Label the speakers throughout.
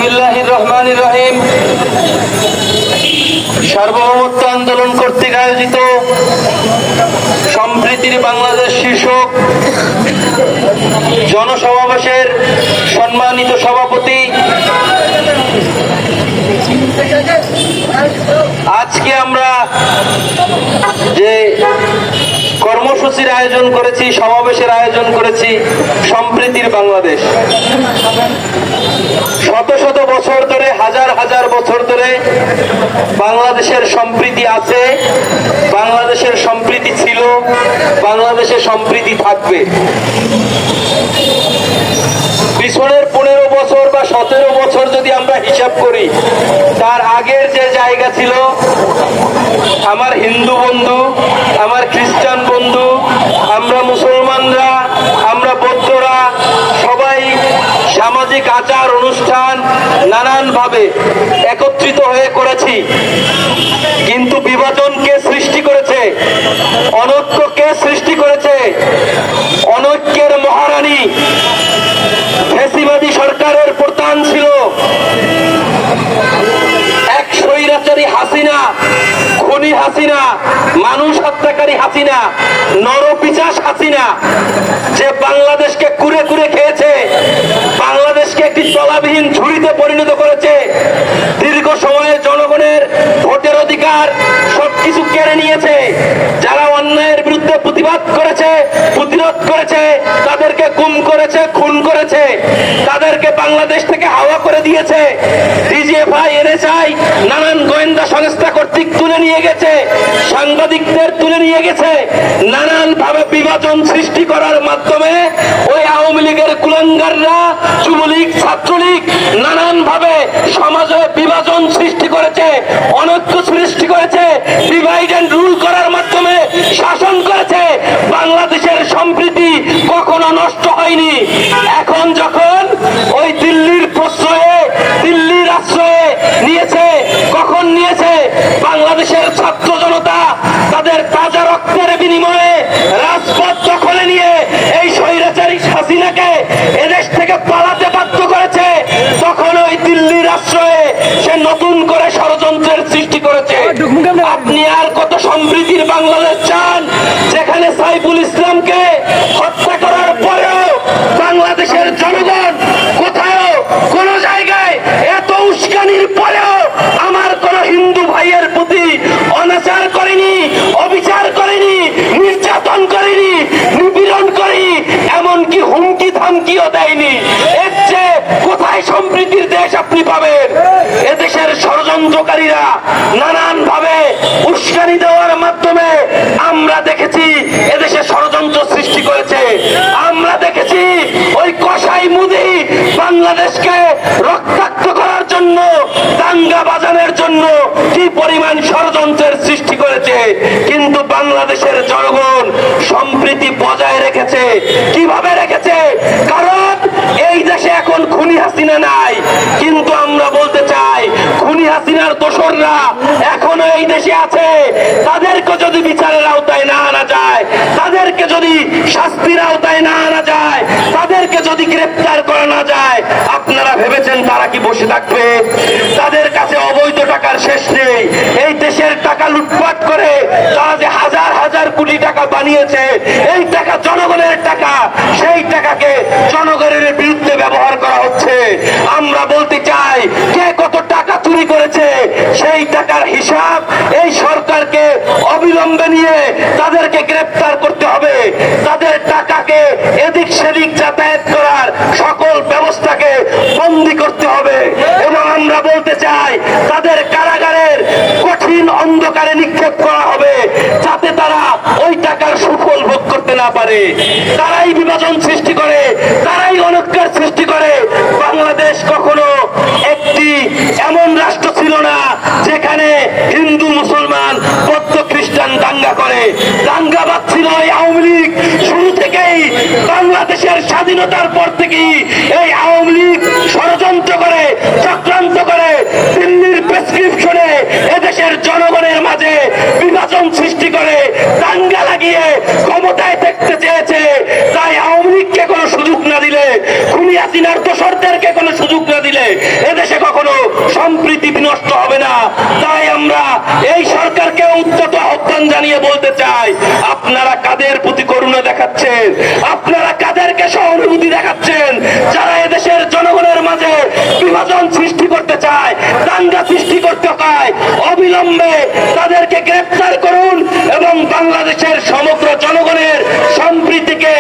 Speaker 1: বিসমিল্লাহির রহমানির রহিম। সার্বভৌমত্ব আন্দোলন কর্তৃক আয়োজিত সম্প্রীতির বাংলাদেশ শীর্ষক জনসমাবেশের সম্মানিত সভাপতি, আজকে আমরা যে কর্মসূচির আয়োজন করেছি, সমাবেশের আয়োজন করেছি সম্প্রীতির বাংলাদেশ। শত শত বছর ধরে, হাজার হাজার বছর ধরে বাংলাদেশের সম্প্রীতি আছে, বাংলাদেশের সম্প্রীতি ছিল, বাংলাদেশের সম্প্রীতি থাকবে। পিছনের 15 বছর বা 17 বছর যদি আমরা হিসাব করি, তার আগের যে জায়গা ছিল, আমার হিন্দু বন্ধু, আমার খ্রিস্টান বন্ধু, আমরা মুসলমানরা, আমরা বৌদ্ধরা সবাই সামাজিক আচার অনুষ্ঠান নানানভাবে একত্রিত হয়ে করেছি। কিন্তু বিভাজন কে সৃষ্টি করেছে? অনৈক্য কে সৃষ্টি করেছে? অনৈক্যের মহারানী ফ্যাসিবাদী সরকারের প্রধান ছিল এক স্বৈরাচারী হাসিনা, খুনি হাসিনা, মানুষ হত্যাকারী হাসিনা, নরপিশাচ হাসিনা, যে বাংলাদেশকে কুরে কুরে খেয়েছে, বাংলাদেশকে একটি তলাবিহীন ঝুড়িতে পরিণত করেছে। দীর্ঘ সময়ে জনগণের ভোটের অধিকার সবকিছু কেড়ে নিয়েছে। যারা অন্যায়ের বিরুদ্ধে প্রতিবাদ করেছে, প্রতিরোধ করেছে, তাদেরকে গুম করেছে, খুন করেছে, তাদেরকে বাংলাদেশ থেকে হাওয়া করে দিয়েছে। ডিজিএফআই, এনএসআই, নানান গোয়েন্দা সংস্থা কর্তৃক তুলে নিয়ে গেছে, সাংবাদিকদের তুলে নিয়ে গেছে। নানান ভাবে বিভাজন সৃষ্টি করার মাধ্যমে ওই আওয়ামী লীগের কুলাঙ্গাররা, যুবলীগ, ছাত্রলীগ নানান ভাবে সমাজে বিভাজন সৃষ্টি করেছে, অনৈক্য সৃষ্টি করেছে, ডিভাইড এন্ড রুল করার মাধ্যমে শাসন করেছে। বাংলাদেশের সম্প্রীতি কখনো নষ্ট হয়নি। এখন যখন ওই দিল্লির প্রশ্রয়ে, দিল্লির আশ্রয়ে নিয়েছে, কখন নিয়েছে? বাংলাদেশের ছাত্র জনতা তাদের তাজা রক্তের বিনিময়ে রাজপথ দখলে নিয়ে এই স্বৈরাচারী হাসিনাকে এদেশ থেকে পালাতে বাধ্য করেছে। তখন ওই দিল্লির আশ্রয়ে সে নতুন করে ষড়যন্ত্রের সৃষ্টি করেছে। আপনি আর কত সম্প্রীতির বাংলাদেশ চান, যেখানে সাইফুল ইসলামকে হত্যা করার পরেও বাংলাদেশের জনগণ কোথাও কোন জায়গায় এত উস্কানির পরেও আমার কোন হিন্দু ভাইয়ের প্রতি অনাচার করেনি, অবিচার করেনি, নির্যাতন করেনি, নিপীড়ন করেনি, এমনকি হুমকি ধামকিও দেয়নি। এর চেয়ে কোথায় সম্প্রীতির দেশ আপনি পাবেন? এদেশের ষড়যন্ত্রকারীরা নানান ভাবে উস্কানি দেওয়ার মাধ্যমে আমরা দেখেছি এদেশে ষড়যন্ত্র সৃষ্টি করেছে। আমরা দেখেছি ওই কসাই মুদি বাংলাদেশকে রক্তাক্ত করার জন্য, দাঙ্গা বাজানোর জন্য কি পরিমাণ ষড়যন্ত্রের সৃষ্টি করেছে। কিন্তু বাংলাদেশের জনগণ সম্প্রীতি বজায় রেখেছে। কিভাবে রেখেছে? কারণ এই দেশে এখন খুনি হাসিনা নাই। কিন্তু আমরা বলতে চাই, খুনি হাসিনার দোসররা এখনো এই দেশে আছে। তাদেরকে যদি বিচারের আওতায় না আনা যায়, তাদেরকে যদি শাস্তির আওতায় না আনা যায়, তাদেরকে যদি গ্রেফতার করা না যায়, আপনারা ভেবেছেন তারা কি বসে থাকবে? তাদের কাছে অবৈধ টাকার শেষ নেই। এই দেশের টাকা লুটপাট করে তারা যে হাজার হাজার কোটি টাকা বানিয়েছে, এই টাকা জনগণের টাকা, সেই টাকাকে জনগণের বিরুদ্ধে ব্যবহার করা হচ্ছে। আমরা বলতে চাই, কে কত টাকা চুরি করেছে সেই টাকার হিসাব এই সরকারকে অবিলম্বে নিয়ে তাদেরকে গ্রেফতার করতে হবে। তাদের টাকাকে এদিক সেদিক যাতায়াত করার সকল ব্যবস্থাকে বন্দী করতে হবে। এবং আমরা বলতে চাই, তাদের কারাগারের কঠিন অন্ধকারে নিক্ষেপ করা হবে, যাতে তারা ওই টাকার সুফল ভোগ করতে না পারে। তারাই বিভাজন সৃষ্টি করে, তারাই অনৈক্যের সৃষ্টি করে। বাংলাদেশ কখনো একটি এমন রাষ্ট্র ছিল না যেখানে হিন্দু, মুসলমান, বৌদ্ধ, খ্রিস্টান দাঙ্গা করে। দাঙ্গাবাদ ছিল এই আওয়ামী লীগ। শুরু থেকেই বাংলাদেশের স্বাধীনতার পর থেকেই এই আওয়ামী লীগ ষড়যন্ত্র করে, চক্রান্ত করে, দিল্লির প্রেসক্রিপশনে এদেশের জনগণের মাঝে বিভাজন সৃষ্টি করে, দাঙ্গা লাগিয়ে ক্ষমতায় দেখতে চেয়েছে। তাই আওয়ামী লীগকে কোনো সুযোগ না দিলে, খুনি হাসিনার দোসরদেরকে কোনো সুযোগ না দিলে এদেশে সম্প্রীতি বিনষ্ট হবে না। তাই আমরা এই সরকারকে উদ্যত আহ্বান জানিয়ে বলতে চাই, আপনারা কাদের প্রতি করুণা দেখাচ্ছেন, আপনারা কাদেরকে সহানুভূতি দেখাচ্ছেন, যারা এদেশের জনগণের মাঝে বিভাজন সৃষ্টি করতে চায়, দাঙ্গা সৃষ্টি করতে চায়, অবিলম্বে তাদেরকে গ্রেফতার করুন এবং বাংলাদেশের সমগ্র জনগণের সম্প্রীতিকে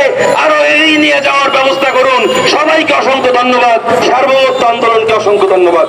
Speaker 1: আরো এগিয়ে নিয়ে যাওয়ার ব্যবস্থা করুন। সবাইকে অসংখ্য ধন্যবাদ, সার্বভৌমত্ব আন্দোলনকে অসংখ্য ধন্যবাদ।